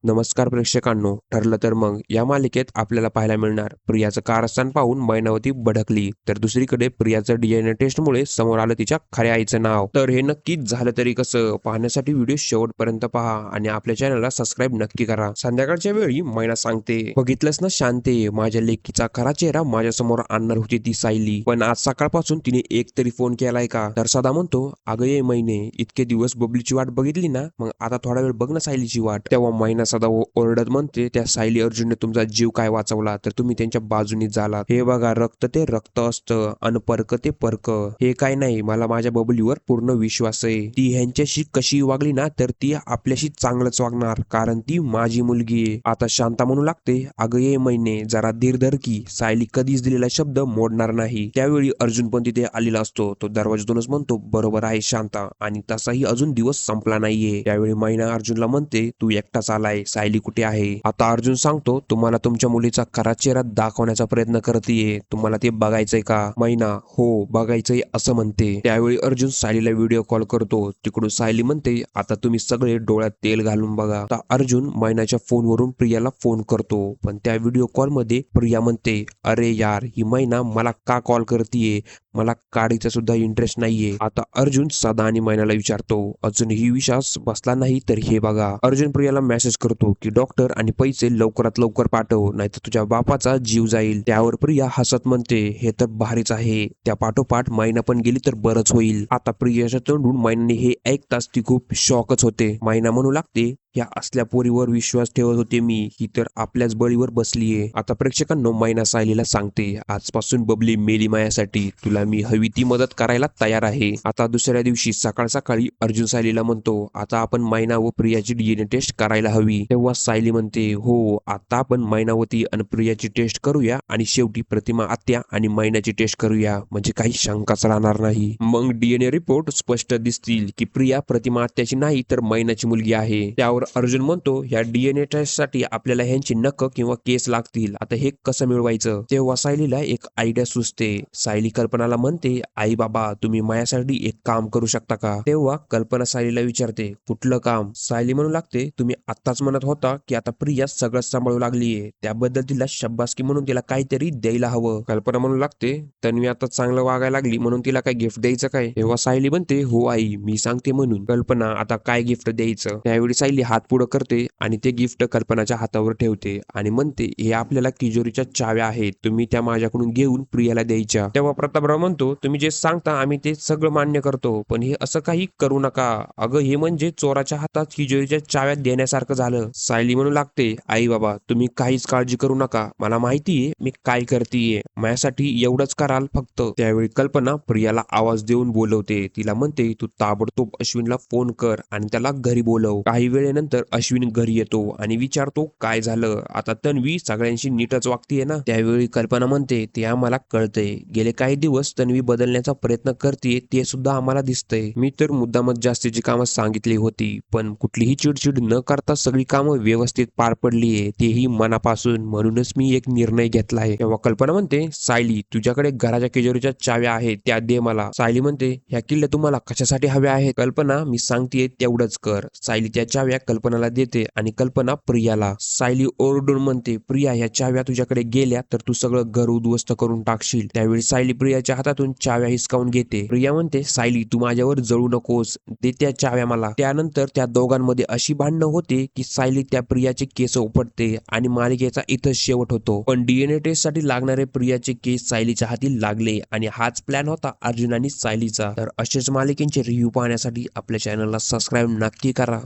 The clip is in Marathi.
नमस्कार प्रेक्षकांनो, ठरलं तर मग या मालिकेत आपल्याला पाहायला मिळणार प्रियाचं कारस्थान पाहून मैनावती भडकली, तर दुसरीकडे प्रियाचं डीएनए टेस्टमुळे समोर आलं तिच्या खऱ्या आईचं नाव. तर हे नक्कीच झालं तरी कसं पाहण्यासाठी व्हिडिओ शेवटपर्यंत पहा आणि आपल्या चॅनलला सबस्क्राईब नक्की करा. संध्याकाळच्या वेळी मैना सांगते, बघितलंस ना शांते, माझ्या लेकीचा खरा चेहरा माझ्यासमोर आणणार होती ती सायली, पण आज सकाळपासून तिने एक तरी फोन केलाय का? तर सदा म्हणतो, अगं ये महिने, इतके दिवस बबलीची वाट बघितली ना, मग आता थोडा वेळ बघ ना सायलीची वाट. तेव्हा मैना सदा ओरडत म्हणते, त्या सायली अर्जुनने तुमचा जीव काय वाचवला, तर तुम्ही त्यांच्या बाजूनी झालात. हे बघा, रक्त ते रक्त असतं अन पर्क ते पर्क. हे काय नाही, मला माझ्या बबलीवर पूर्ण विश्वास आहे. ती ह्यांच्याशी कशी वागली ना, तर ती आपल्याशी चांगलंच वागणार, कारण ती माझी मुलगी आहे. आता शांता म्हणू लागते, अगं ये महिने, जरा धीर धर की, सायली कधीच दिलेला शब्द मोडणार नाही. त्यावेळी अर्जुन पण तिथे आलेला असतो. तो दरवाजातूनच म्हणतो, बरोबर आहे शांता, आणि तसाही अजून दिवस संपला नाहीये. त्यावेळी मैना अर्जुनला म्हणते, तू एकटाच आलाय, सायली कुठे आहे? आता अर्जुन सांगतो, तुम्हाला तुमच्या मुलीचा खरा चेहरा दाखवण्याचा प्रयत्न करतेय, तुम्हाला ते बघायचंय का? मैना हो बघायचंय असं म्हणते. त्यावेळी अर्जुन सायलीला व्हिडिओ कॉल करतो. तिकडून सायली म्हणते, आता तुम्ही सगळे डोळ्यात तेल घालून बघा. आता अर्जुन मैनाच्या फोनवरून प्रियाला फोन करतो, पण त्या व्हिडिओ कॉल मध्ये प्रिया म्हणते, अरे यार, ही मैना मला का कॉल करतीये, मला काढीचा सुद्धा इंटरेस्ट नाहीये. आता अर्जुन सदा आणि मैनाला विचारतो, अजूनही विश्वास बसला नाही तर हे बघा. अर्जुन प्रियाला मेसेज करतो की डॉक्टर आणि पैसे लवकरात लवकर पाठव, नाहीतर तुझ्या बापाचा जीव जाईल. त्यावर प्रिया हसत म्हणते, हे तर भारीच आहे, त्या पाठोपाठ मैना पण गेली तर बरंच होईल. आता प्रियाच्या तोंडून मैनाने हे ऐकताच ती खूप शॉकच होते. मैना म्हणू लागते, या असल्या पोरीवर विश्वास ठेवत होते मी, ही तर आपल्याच बळीवर बसलीये. आता प्रेक्षकांनो, मैना सायलीला सांगते, आजपासून बबली मेली मायासाठी, तुला मी हवी ती मदत करायला तयार आहे. आता दुसऱ्या दिवशी सकाळ सकाळी अर्जुन सायलीला म्हणतो, आता आपण मैना व प्रियाची डीएनए टेस्ट करायला हवी. तेव्हा सायली म्हणते, हो आता आपण मैनावती आणि प्रियाची टेस्ट करूया, आणि शेवटी प्रतिमा आत्या आणि मैनाची टेस्ट करूया, म्हणजे काही शंकाच राहणार नाही. मग डीएनए रिपोर्ट स्पष्ट दिसतील की प्रिया प्रतिमा आत्याची नाही तर मैनाची मुलगी आहे. त्यावर अर्जुन म्हणतो, ह्या डीएनए टेस्ट साठी आपल्याला ह्यांची नख किंवा केस लागतील, आता हे कसं मिळवायचं? तेव्हा सायलीला एक आयडिया सुचते. सायली कल्पनाला म्हणते, आई बाबा, तुम्ही माझ्यासाठी एक काम करू शकता का? तेव्हा कल्पना सायलीला विचारते, कुठलं काम? सायली म्हणू लागते, तुम्ही आत्ताच म्हणत होता की आता प्रिया सगळं सांभाळू लागलीये, त्याबद्दल तिला शब्बासकी म्हणून तिला काहीतरी द्यायला हवं. कल्पना म्हणू लागते, तन्वी आता चांगलं वागायला लागली म्हणून तिला काय गिफ्ट द्यायचं काय? तेव्हा सायली म्हणते, हो आई, मी सांगते म्हणून. कल्पना, आता काय गिफ्ट द्यायचं? त्यावेळी सायली हात पुढं करते आणि ते गिफ्ट कल्पनाच्या हातावर ठेवते आणि म्हणते, हे आपल्याला तिजोरीच्या चाव्या आहेत, तुम्ही त्या माझ्याकडून घेऊन प्रियाला द्यायच्या. तेव्हा प्रतापराव म्हणतो, तुम्ही जे सांगता आम्ही ते सगळं मान्य करतो, पण हे असं काही करू नका. अगं, हे म्हणजे चोराच्या हातात तिजोरीच्या चाव्या देण्यासारखं झालं. सायली म्हणू लागते, आई बाबा, तुम्ही काहीच काळजी करू नका, मला माहितीये मी काय करतीये, माझ्यासाठी एवढंच कराल फक्त. त्यावेळी कल्पना प्रियाला आवाज देऊन बोलवते. तिला म्हणते, तू ताबडतोब अश्विनला फोन कर आणि त्याला घरी बोलव. काही वेळेनंतर अश्विन घरी येतो आणि विचारतो, काय झालं? आता तन्वी सगळ्यांशी नीटच वागतीये ना? त्यावेळी कल्पना म्हणते, ते आम्हाला कळतंय, गेले काही दिवस तन्वी बदलण्याचा प्रयत्न करते, ते सुद्धा आम्हाला दिसतंय. मी तर मुद्दामच जास्तीची कामं सांगितली होती, पण कुठलीही चिडचिड न करता सगळी कामं व्यवस्थित पार पडलीये, तेही मनापासून, म्हणूनच मी एक निर्णय घेतलाय. तेव्हा कल्पना म्हणते, सायली, तुझ्याकडे घराच्या तिजोरीच्या चाव्या आहेत, त्या दे मला. सायली म्हणते, ह्या किल्ल्या तुम्हाला कशासाठी हव्या आहेत? कल्पना, मी सांगतेय तेवढंच कर. सायली त्या चाव्या कल्पनाला देते आणि कल्पना प्रियाला. सायली ओरडून म्हणते, प्रिया, ह्या चाव्या तुझ्याकडे गेल्या तर तू सगळं घर उद्ध्वस्त करून टाकशील. त्यावेळी सायली प्रियाच्या हातातून चाव्या हिसकावून घेते. प्रिया म्हणते, सायली, तू माझ्यावर जळू नकोस, दे त्या चाव्या मला. त्यानंतर त्या दोघांमध्ये अशी भांडणं होते की सायली त्या प्रियाचे केस उपटते आणि मालिकेचा इथं शेवट होतो. पण डीएनए टेस्ट साठी लागणारे प्रियाचे केस सायलीच्या हाती लागले आणि हाच प्लॅन होता अर्जुन आणि सायलीचा. तर असेच मालिकेचे रिव्ह्यू पाहण्यासाठी आपल्या चॅनलला सबस्क्राईब नक्की करा.